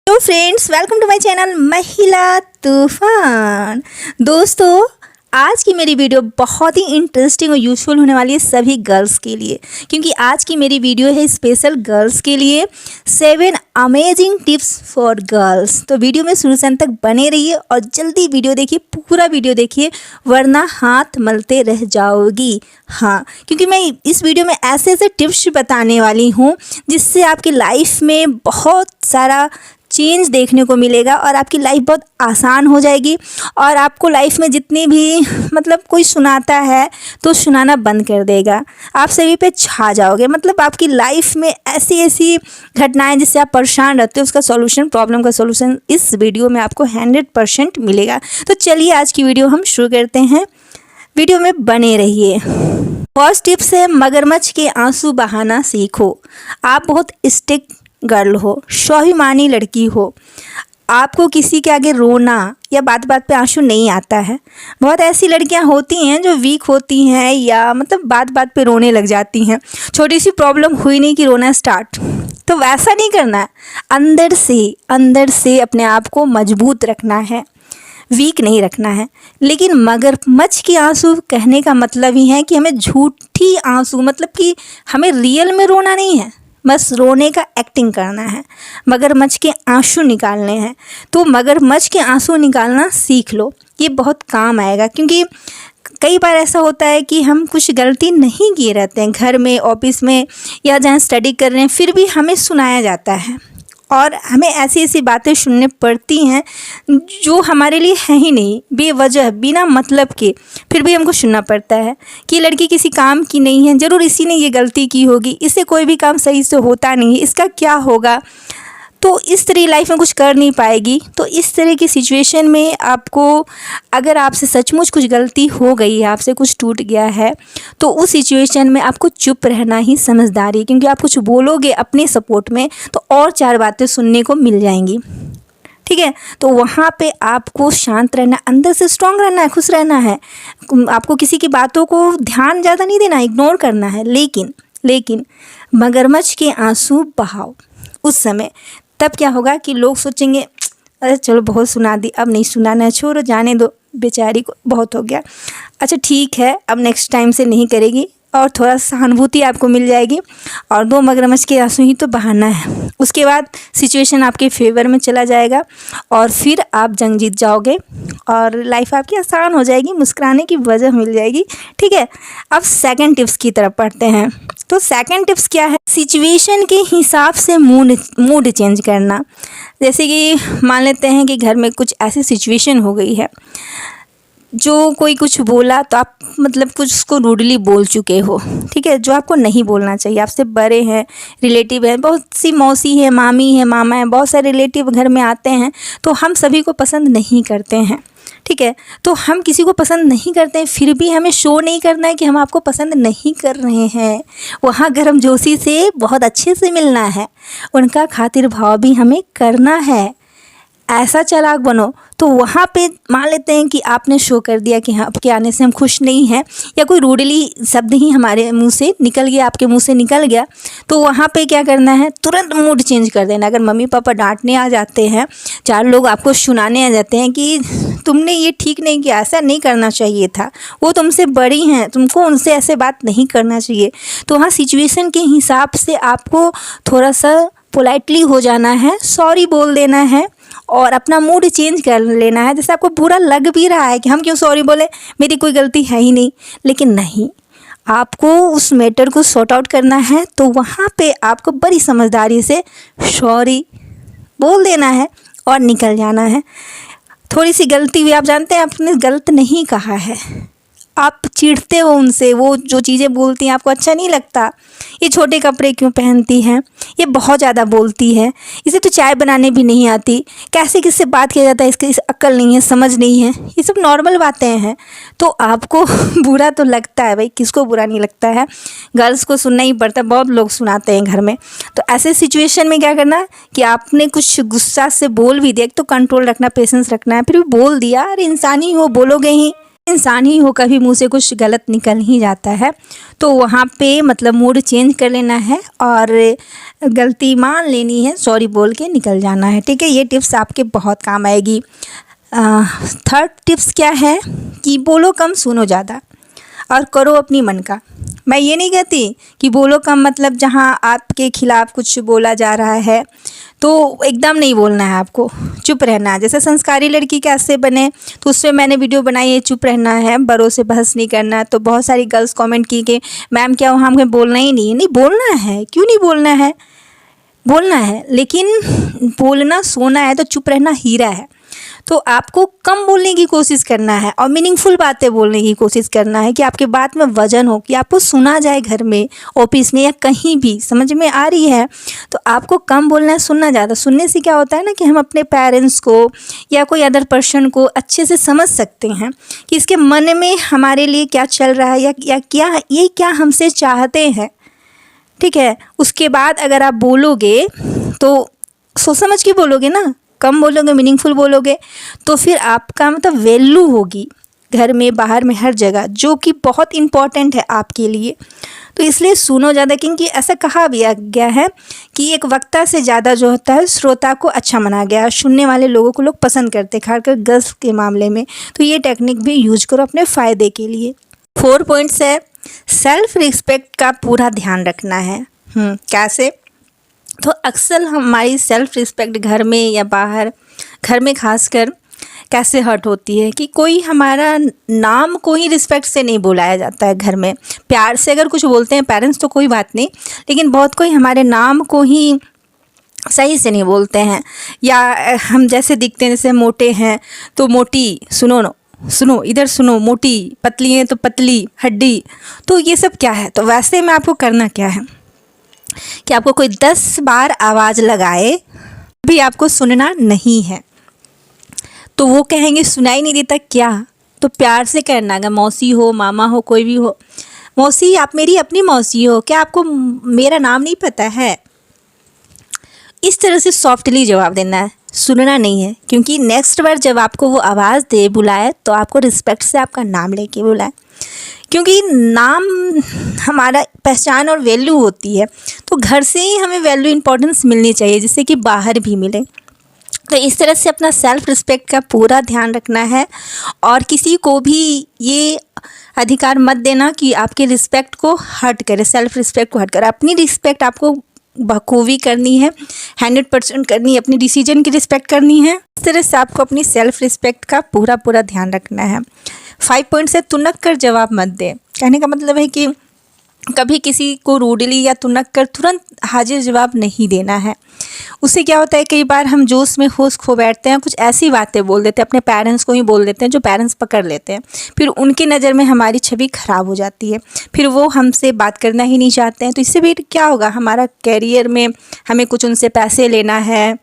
तो friends, welcome to my channel महिला तूफान। दोस्तों, आज की मेरी वीडियो बहुत ही इंटरेस्टिंग और यूज़फुल होने वाली है सभी गर्ल्स के लिए, क्योंकि आज की मेरी वीडियो है स्पेशल गर्ल्स के लिए 7 अमेजिंग टिप्स फॉर गर्ल्स। तो वीडियो में शुरू से अंत तक बने रहिए और जल्दी वीडियो देखिए, पूरा वीडियो देखिए, वरना हाथ मलते रह जाओगी। हाँ, क्योंकि मैं इस वीडियो में ऐसे ऐसे टिप्स बताने वाली हूँ जिससे आपकी लाइफ में बहुत सारा चेंज देखने को मिलेगा और आपकी लाइफ बहुत आसान हो जाएगी। और आपको लाइफ में जितनी भी कोई सुनाता है तो सुनाना बंद कर देगा, आप सभी पे छा जाओगे। आपकी लाइफ में ऐसी ऐसी घटनाएं जिससे आप परेशान रहते हो, उसका सॉल्यूशन, प्रॉब्लम का सॉल्यूशन इस वीडियो में आपको 100% मिलेगा। तो चलिए आज की वीडियो हम शुरू करते हैं, वीडियो में बने रहिए। फर्स्ट टिप्स है, मगरमच्छ के आंसू बहाना सीखो। आप बहुत स्टिक गर्ल हो, स्वाभिमानी लड़की हो, आपको किसी के आगे रोना या बात बात पे आंसू नहीं आता है। बहुत ऐसी लड़कियां होती हैं जो वीक होती हैं या बात बात पे रोने लग जाती हैं। छोटी सी प्रॉब्लम हुई नहीं कि रोना स्टार्ट। तो वैसा नहीं करना है, अंदर से अपने आप को मजबूत रखना है, वीक नहीं रखना है। लेकिन मगरमच्छ के आंसू कहने का मतलब ही है कि हमें झूठी आंसू, कि हमें रियल में रोना नहीं है, बस रोने का एक्टिंग करना है, मगरमच्छ के आंसू निकालने हैं। तो मगरमच्छ के आंसू निकालना सीख लो, ये बहुत काम आएगा। क्योंकि कई बार ऐसा होता है कि हम कुछ गलती नहीं किए रहते हैं, घर में, ऑफिस में या जहाँ स्टडी कर रहे हैं, फिर भी हमें सुनाया जाता है और हमें ऐसी ऐसी बातें सुनने पड़ती हैं जो हमारे लिए है ही नहीं, बेवजह, बिना मतलब के, फिर भी हमको सुनना पड़ता है कि ये लड़की किसी काम की नहीं है, ज़रूर इसी ने ये गलती की होगी, इससे कोई भी काम सही से होता नहीं है, इसका क्या होगा, तो इस तरह लाइफ में कुछ कर नहीं पाएगी। तो इस तरह की सिचुएशन में आपको, अगर आपसे सचमुच कुछ गलती हो गई है, आपसे कुछ टूट गया है, तो उस सिचुएशन में आपको चुप रहना ही समझदारी है। क्योंकि आप कुछ बोलोगे अपने सपोर्ट में तो और 4 बातें सुनने को मिल जाएंगी, ठीक है। तो वहाँ पे आपको शांत रहना, अंदर से स्ट्रांग रहना है, खुश रहना है। आपको किसी की बातों को ध्यान ज़्यादा नहीं देना, इग्नोर करना है। लेकिन मगरमच्छ के आंसू बहाओ उस समय। तब क्या होगा कि लोग सोचेंगे, अरे चलो बहुत सुना दी, अब नहीं सुनाना है, छोड़ो, जाने दो, बेचारी को बहुत हो गया, अच्छा ठीक है, अब नेक्स्ट टाइम से नहीं करेगी, और थोड़ा सहानुभूति आपको मिल जाएगी। और 2 मगरमच्छ के आंसू ही तो बहाना है। उसके बाद सिचुएशन आपके फेवर में चला जाएगा और फिर आप जंग जीत जाओगे और लाइफ आपकी आसान हो जाएगी, मुस्कुराने की वजह मिल जाएगी, ठीक है। अब सेकंड टिप्स की तरफ पढ़ते हैं। तो सेकंड टिप्स क्या है, सिचुएशन के हिसाब से मूड चेंज करना। जैसे कि मान लेते हैं कि घर में कुछ ऐसी सिचुएशन हो गई है, जो कोई कुछ बोला तो आप कुछ उसको रूडली बोल चुके हो, ठीक है, जो आपको नहीं बोलना चाहिए। आपसे बड़े हैं, रिलेटिव हैं, बहुत सी मौसी है, मामी है, मामा है, बहुत सारे रिलेटिव घर में आते हैं, तो हम सभी को पसंद नहीं करते हैं, ठीक है। तो हम किसी को पसंद नहीं करते हैं, फिर भी हमें शो नहीं करना है कि हम आपको पसंद नहीं कर रहे हैं। वहाँ गर्मजोशी से बहुत अच्छे से मिलना है, उनका खातिर भाव भी हमें करना है। ऐसा चालाक बनो। तो वहाँ पे मान लेते हैं कि आपने शो कर दिया कि हाँ, आपके आने से हम खुश नहीं हैं, या कोई रूडली शब्द ही हमारे मुंह से निकल गया, आपके मुंह से निकल गया, तो वहाँ पे क्या करना है, तुरंत मूड चेंज कर देना। अगर मम्मी पापा डांटने आ जाते हैं, 4 लोग आपको सुनाने आ जाते हैं कि तुमने ये ठीक नहीं किया, ऐसा नहीं करना चाहिए था, वो तुमसे बड़ी हैं, तुमको उनसे ऐसे बात नहीं करना चाहिए, तो वहाँ सिचुएशन के हिसाब से आपको थोड़ा सा पोलाइटली हो जाना है, सॉरी बोल देना है और अपना मूड चेंज कर लेना है। जैसे आपको बुरा लग भी रहा है कि हम क्यों सॉरी बोले, मेरी कोई गलती है ही नहीं, लेकिन नहीं, आपको उस मैटर को सॉर्ट आउट करना है। तो वहाँ पे आपको बड़ी समझदारी से सॉरी बोल देना है और निकल जाना है। थोड़ी सी गलती हुई, आप जानते हैं आपने गलत नहीं कहा है, आप चिढ़ते हो उनसे, वो जो चीज़ें बोलती हैं आपको अच्छा नहीं लगता, ये छोटे कपड़े क्यों पहनती हैं, ये बहुत ज़्यादा बोलती है, इसे तो चाय बनाने भी नहीं आती, कैसे किससे बात किया जाता है, इसकी अक्ल नहीं है, समझ नहीं है, ये सब नॉर्मल बातें हैं। तो आपको बुरा तो लगता है भाई, किसको बुरा नहीं लगता है, गर्ल्स को सुनना ही पड़ता है, बहुत लोग सुनाते हैं घर में। तो ऐसे सिचुएशन में क्या करना कि आपने कुछ गुस्सा से बोल भी दिया, तो कंट्रोल रखना, पेशेंस रखना है, फिर भी बोल दिया, अरे इंसान ही हो, बोलोगे ही, इंसान ही हो, कभी मुंह से कुछ गलत निकल ही जाता है, तो वहाँ पे मतलब मूड चेंज कर लेना है और गलती मान लेनी है, सॉरी बोल के निकल जाना है। ठीक है, ये टिप्स आपके बहुत काम आएगी। थर्ड टिप्स क्या है कि बोलो कम सुनो ज़्यादा और करो अपनी मन का। मैं ये नहीं कहती कि बोलो कम मतलब जहाँ आपके खिलाफ़ कुछ बोला जा रहा है तो एकदम नहीं बोलना है, आपको चुप रहना है। जैसे संस्कारी लड़की कैसे बने, तो उसमें मैंने वीडियो बनाई है, चुप रहना है, बड़ों से बहस नहीं करना। तो बहुत सारी गर्ल्स कमेंट की कि मैम क्या वहाँ हमें बोलना ही नहीं है। नहीं बोलना है, क्यों नहीं बोलना है, बोलना है, लेकिन बोलना सोना है तो चुप रहना हीरा है। तो आपको कम बोलने की कोशिश करना है और मीनिंगफुल बातें बोलने की कोशिश करना है कि आपके बात में वजन हो, कि आपको सुना जाए घर में, ऑफिस में या कहीं भी समझ में आ रही है। तो आपको कम बोलना है, सुनना ज़्यादा। सुनने से क्या होता है ना कि हम अपने पेरेंट्स को या कोई अदर पर्सन को अच्छे से समझ सकते हैं कि इसके मन में हमारे लिए क्या चल रहा है या क्या हमसे चाहते हैं। ठीक है, उसके बाद अगर आप बोलोगे तो सोच समझ के बोलोगे ना, कम बोलोगे, मीनिंगफुल बोलोगे, तो फिर आपका मतलब वैल्यू होगी घर में, बाहर में, हर जगह, जो कि बहुत इम्पॉर्टेंट है आपके लिए। तो इसलिए सुनो ज़्यादा, क्योंकि ऐसा कहा भी गया है कि एक वक्ता से ज़्यादा जो होता है श्रोता को अच्छा माना गया है। सुनने वाले लोगों को लोग पसंद करते हैं, खासकर गर्ल्स के मामले में। तो ये टेक्निक भी यूज करो अपने फ़ायदे के लिए। 4 पॉइंट्स है, सेल्फ रिस्पेक्ट का पूरा ध्यान रखना है। कैसे? तो अक्सर हमारी सेल्फ रिस्पेक्ट घर में या बाहर, घर में खासकर कैसे हर्ट होती है कि कोई हमारा नाम को ही रिस्पेक्ट से नहीं बुलाया जाता है। घर में प्यार से अगर कुछ बोलते हैं पेरेंट्स तो कोई बात नहीं, लेकिन बहुत कोई हमारे नाम को ही सही से नहीं बोलते हैं। या हम जैसे दिखते हैं, जैसे मोटे हैं तो मोटी, सुनो इधर सुनो, मोटी, पतली है तो पतली हड्डी। तो ये सब क्या है? तो वैसे में आपको करना क्या है कि आपको कोई 10 बार आवाज़ लगाए भी आपको सुनना नहीं है। तो वो कहेंगे सुनाई नहीं देता क्या? तो प्यार से करना, अगर मौसी हो, मामा हो, कोई भी हो, मौसी आप मेरी अपनी मौसी हो, क्या आपको मेरा नाम नहीं पता है? इस तरह से सॉफ्टली जवाब देना है, सुनना नहीं है। क्योंकि नेक्स्ट बार जब आपको वो आवाज़ दे, बुलाए, तो आपको रिस्पेक्ट से आपका नाम लेके बुलाए, क्योंकि नाम हमारा पहचान और वैल्यू होती है। तो घर से ही हमें वैल्यू इंपॉर्टेंस मिलनी चाहिए, जिससे कि बाहर भी मिले। तो इस तरह से अपना सेल्फ रिस्पेक्ट का पूरा ध्यान रखना है और किसी को भी ये अधिकार मत देना कि आपके रिस्पेक्ट को हर्ट करे, सेल्फ रिस्पेक्ट को हर्ट करे। अपनी रिस्पेक्ट आपको बखूबी करनी है, 100% करनी है, अपनी डिसीजन की रिस्पेक्ट करनी है। इस तरह से आपको अपनी सेल्फ रिस्पेक्ट का पूरा ध्यान रखना है। 5 पॉइंट्स है, तुनक कर जवाब मत दे। कहने का मतलब है कि कभी किसी को रूडली या तुनक कर तुरंत हाजिर जवाब नहीं देना है। उससे क्या होता है, कई बार हम जोश में होश खो बैठते हैं, कुछ ऐसी बातें बोल देते हैं, अपने पेरेंट्स को ही बोल देते हैं, जो पेरेंट्स पकड़ लेते हैं। फिर उनकी नज़र में हमारी छवि ख़राब हो जाती है, फिर वो हमसे बात करना ही नहीं चाहते हैं। तो इससे भी क्या होगा, हमारा कैरियर में हमें कुछ उनसे पैसे लेना है,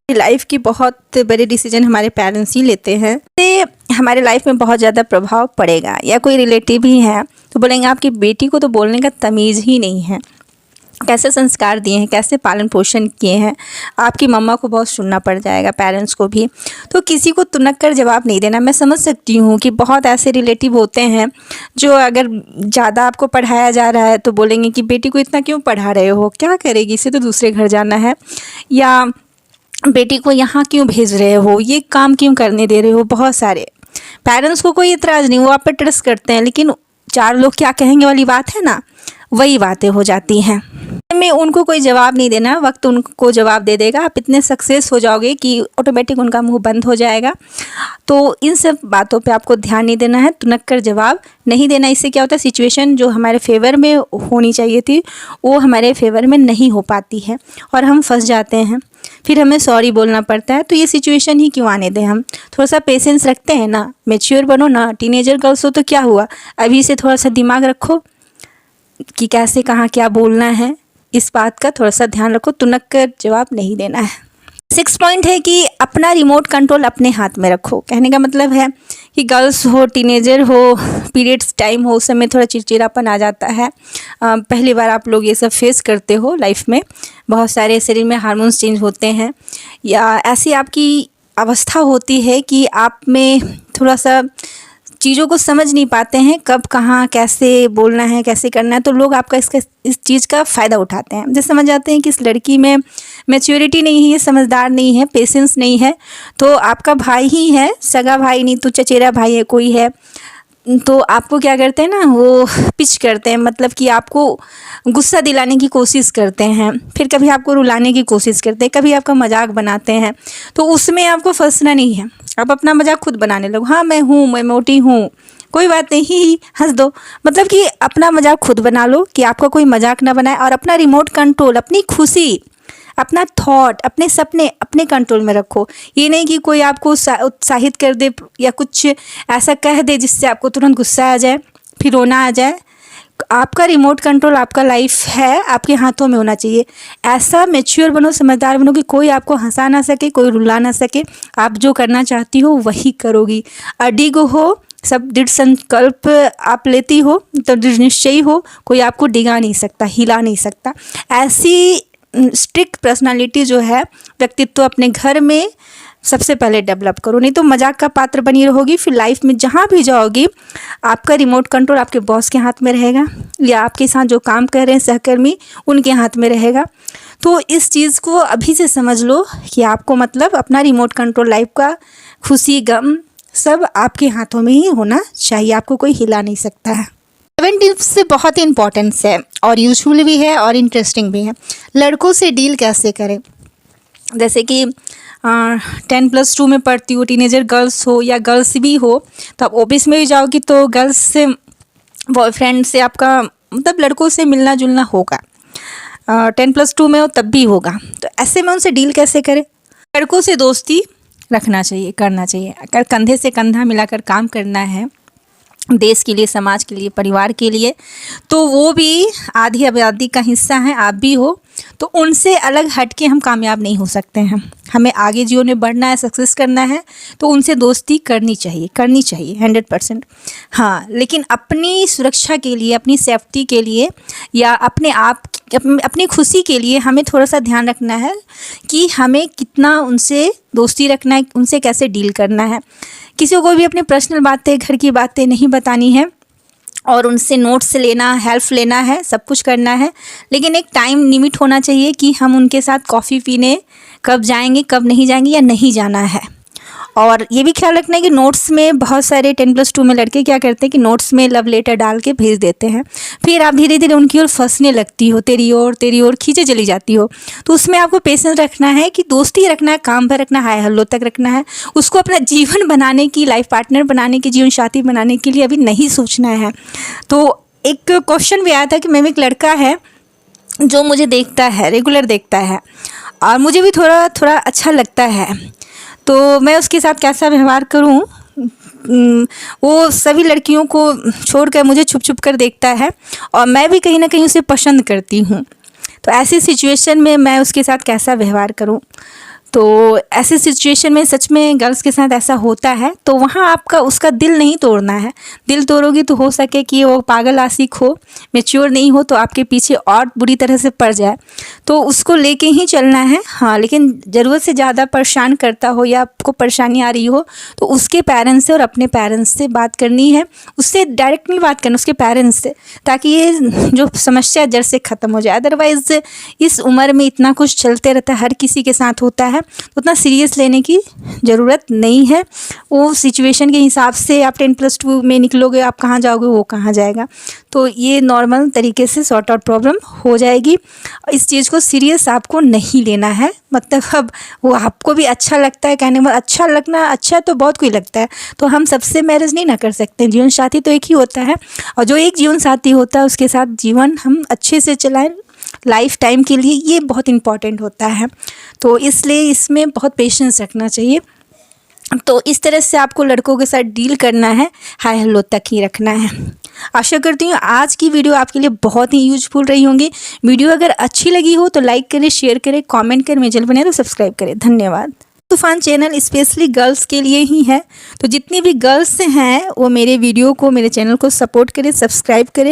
लाइफ की बहुत बड़े डिसीजन हमारे पेरेंट्स ही लेते हैं, तो हमारे लाइफ में बहुत ज़्यादा प्रभाव पड़ेगा। या कोई रिलेटिव ही है तो बोलेंगे आपकी बेटी को तो बोलने का तमीज़ ही नहीं है, कैसे संस्कार दिए हैं, कैसे पालन पोषण किए हैं। आपकी मम्मा को बहुत सुनना पड़ जाएगा, पेरेंट्स को भी। तो किसी को तुनक कर जवाब नहीं देना। मैं समझ सकती हूँ कि बहुत ऐसे रिलेटिव होते हैं जो अगर ज़्यादा आपको पढ़ाया जा रहा है तो बोलेंगे कि बेटी को इतना क्यों पढ़ा रहे हो, क्या करेगी, इसे तो दूसरे घर जाना है, या बेटी को यहाँ क्यों भेज रहे हो, ये काम क्यों करने दे रहे हो। बहुत सारे पेरेंट्स को कोई इतराज़ नहीं, वो आप पे ट्रस्ट करते हैं, लेकिन 4 लोग क्या कहेंगे वाली बात है ना, वही बातें हो जाती हैं। में उनको कोई जवाब नहीं देना, वक्त उनको जवाब दे देगा। आप इतने सक्सेस हो जाओगे कि ऑटोमेटिक उनका मुंह बंद हो जाएगा। तो इन सब बातों पे आपको ध्यान नहीं देना है, तुनक कर जवाब नहीं देना। इससे क्या होता है, सिचुएशन जो हमारे फेवर में होनी चाहिए थी वो हमारे फेवर में नहीं हो पाती है और हम फंस जाते हैं, फिर हमें सॉरी बोलना पड़ता है। तो ये सिचुएशन ही क्यों आने दें। हम थोड़ा सा पेशेंस रखते हैं ना, मैच्योर बनो ना, टीनेजर गर्ल्स हो तो क्या हुआ, अभी से थोड़ा सा दिमाग रखो कि कैसे कहाँ क्या बोलना है, इस बात का थोड़ा सा ध्यान रखो, तुनक कर जवाब नहीं देना है। 6 पॉइंट है कि अपना रिमोट कंट्रोल अपने हाथ में रखो। कहने का मतलब है कि गर्ल्स हो, टीनेजर हो, पीरियड्स टाइम हो, उस समय थोड़ा चिड़चिड़ापन आ जाता है। पहली बार आप लोग ये सब फेस करते हो लाइफ में, बहुत सारे शरीर में हार्मोन्स चेंज होते हैं या ऐसी आपकी अवस्था होती है कि आप में थोड़ा सा चीज़ों को समझ नहीं पाते हैं, कब कहाँ कैसे बोलना है, कैसे करना है, तो लोग आपका इस चीज़ का फ़ायदा उठाते हैं। जब समझ जाते हैं कि इस लड़की में मैच्योरिटी नहीं है, समझदार नहीं है, पेशेंस नहीं है, तो आपका भाई ही है, सगा भाई नहीं तो चचेरा भाई है कोई है, तो आपको क्या करते हैं ना, वो पिच करते हैं, मतलब कि आपको गुस्सा दिलाने की कोशिश करते हैं, फिर कभी आपको रुलाने की कोशिश करते हैं, कभी आपका मजाक बनाते हैं। तो उसमें आपको फंसना नहीं है, आप अपना मजाक खुद बनाने लगो। हाँ मैं हूँ, मैं मोटी हूँ, कोई बात नहीं, ही हंस दो। मतलब कि अपना मजाक खुद बना लो कि आपका कोई मजाक ना बनाए, और अपना रिमोट कंट्रोल, अपनी खुशी, अपना थॉट, अपने सपने अपने कंट्रोल में रखो। ये नहीं कि कोई आपको उत्साहित कर दे या कुछ ऐसा कह दे जिससे आपको तुरंत गुस्सा आ जाए, फिर रोना आ जाए। आपका रिमोट कंट्रोल, आपका लाइफ है, आपके हाथों में होना चाहिए। ऐसा मैच्योर बनो, समझदार बनो कि कोई आपको हंसा ना सके, कोई रुला ना सके। आप जो करना चाहती हो वही करोगी। अडिग हो, सब दृढ़ संकल्प आप लेती हो, तो दृढ़ निश्चयी हो, कोई आपको डिगा नहीं सकता, हिला नहीं सकता। ऐसी स्ट्रिक्ट पर्सनालिटी जो है, व्यक्तित्व अपने घर में सबसे पहले डेवलप करो, नहीं तो मजाक का पात्र बनी रहोगी। फिर लाइफ में जहाँ भी जाओगी, आपका रिमोट कंट्रोल आपके बॉस के हाथ में रहेगा, या आपके साथ जो काम कर रहे हैं सहकर्मी, उनके हाथ में रहेगा। तो इस चीज़ को अभी से समझ लो कि आपको मतलब अपना रिमोट कंट्रोल, लाइफ का खुशी गम सब आपके हाथों में ही होना चाहिए, आपको कोई हिला नहीं सकता है। 7 टिप्स से बहुत ही इंपॉर्टेंस है, और यूजफुल भी है और इंटरेस्टिंग भी है। लड़कों से डील कैसे करें, जैसे कि 10+2 में पढ़ती हो, टीनेजर गर्ल्स हो या गर्ल्स भी हो, तो आप ऑफिस में भी जाओगी तो गर्ल्स से, बॉयफ्रेंड से आपका मतलब लड़कों से मिलना जुलना होगा। 10+2 में हो तब भी होगा, तो ऐसे में उनसे डील कैसे करें। लड़कों से दोस्ती रखना चाहिए, करना चाहिए। अगर कंधे से कंधा मिलाकर काम करना है देश के लिए, समाज के लिए, परिवार के लिए, तो वो भी आधी आबादी का हिस्सा है, आप भी हो, तो उनसे अलग हट के हम कामयाब नहीं हो सकते हैं। हमें आगे जीवन में बढ़ना है, सक्सेस करना है, तो उनसे दोस्ती करनी चाहिए 100%। हाँ, लेकिन अपनी सुरक्षा के लिए, अपनी सेफ्टी के लिए, या अपने आप अपनी खुशी के लिए हमें थोड़ा सा ध्यान रखना है कि हमें कितना उनसे दोस्ती रखना है, उनसे कैसे डील करना है। किसी को भी अपनी पर्सनल बातें, घर की बातें नहीं बतानी है, और उनसे नोट्स लेना, हेल्प लेना है, सब कुछ करना है, लेकिन एक टाइम लिमिट होना चाहिए कि हम उनके साथ कॉफ़ी पीने कब जाएंगे, कब नहीं जाएंगे, या नहीं जाना है। और ये भी ख्याल रखना है कि नोट्स में बहुत सारे 10+2 में लड़के क्या करते हैं कि नोट्स में लव लेटर डाल के भेज देते हैं, फिर आप धीरे धीरे उनकी ओर फंसने लगती हो, तेरी ओर खींचे चली जाती हो। तो उसमें आपको पेशेंस रखना है कि दोस्ती रखना है, काम भर रखना है, हाय हल्लो तक रखना है। उसको अपना जीवन बनाने की, लाइफ पार्टनर बनाने की, जीवन साथी बनाने के लिए अभी नहीं सोचना है। तो एक क्वेश्चन भी आया था कि मैम एक लड़का है जो मुझे देखता है, रेगुलर देखता है, और मुझे भी थोड़ा थोड़ा अच्छा लगता है, तो मैं उसके साथ कैसा व्यवहार करूं। वो सभी लड़कियों को छोड़कर मुझे छुप छुप कर देखता है, और मैं भी कहीं ना कहीं उसे पसंद करती हूं, तो ऐसी सिचुएशन में मैं उसके साथ कैसा व्यवहार करूं। तो ऐसे सिचुएशन में सच में गर्ल्स के साथ ऐसा होता है, तो वहाँ आपका उसका दिल नहीं तोड़ना है। दिल तोड़ोगी तो हो सके कि वो पागल आशिक हो, मैच्योर नहीं हो, तो आपके पीछे और बुरी तरह से पड़ जाए, तो उसको लेके ही चलना है। हाँ, लेकिन ज़रूरत से ज़्यादा परेशान करता हो या आपको परेशानी आ रही हो, तो उसके पेरेंट्स से और अपने पेरेंट्स से बात करनी है, उससे डायरेक्ट नहीं बात करना, उसके पेरेंट्स से, ताकि ये जो समस्या जड़ से ख़त्म हो जाए। अदरवाइज़ इस उम्र में इतना कुछ चलते रहता है, हर किसी के साथ होता है, उतना सीरियस लेने की ज़रूरत नहीं है। वो सिचुएशन के हिसाब से आप 10+2 में निकलोगे, आप कहाँ जाओगे, वो कहाँ जाएगा, तो ये नॉर्मल तरीके से सॉर्ट आउट प्रॉब्लम हो जाएगी। इस चीज़ को सीरियस आपको नहीं लेना है। मतलब अब वो आपको भी अच्छा लगता है, कहने में अच्छा लगना, अच्छा तो बहुत कोई लगता है, तो हम सबसे मैरिज नहीं ना कर सकते। जीवन साथी तो एक ही होता है, और जो एक जीवन साथी होता है उसके साथ जीवन हम अच्छे से चलाएं लाइफ टाइम के लिए, ये बहुत इम्पॉर्टेंट होता है। तो इसलिए इसमें बहुत पेशेंस रखना चाहिए। तो इस तरह से आपको लड़कों के साथ डील करना है, हाय हेलो तक ही रखना है। आशा करती हूँ आज की वीडियो आपके लिए बहुत ही यूजफुल रही होंगी। वीडियो अगर अच्छी लगी हो तो लाइक करें, शेयर करें, कमेंट करें, मेरे चैनल बने तो सब्सक्राइब करें। धन्यवाद। तूफान चैनल स्पेशली गर्ल्स के लिए ही है, तो जितनी भी गर्ल्स हैं वो मेरे वीडियो को, मेरे चैनल को सपोर्ट करें, सब्सक्राइब करें।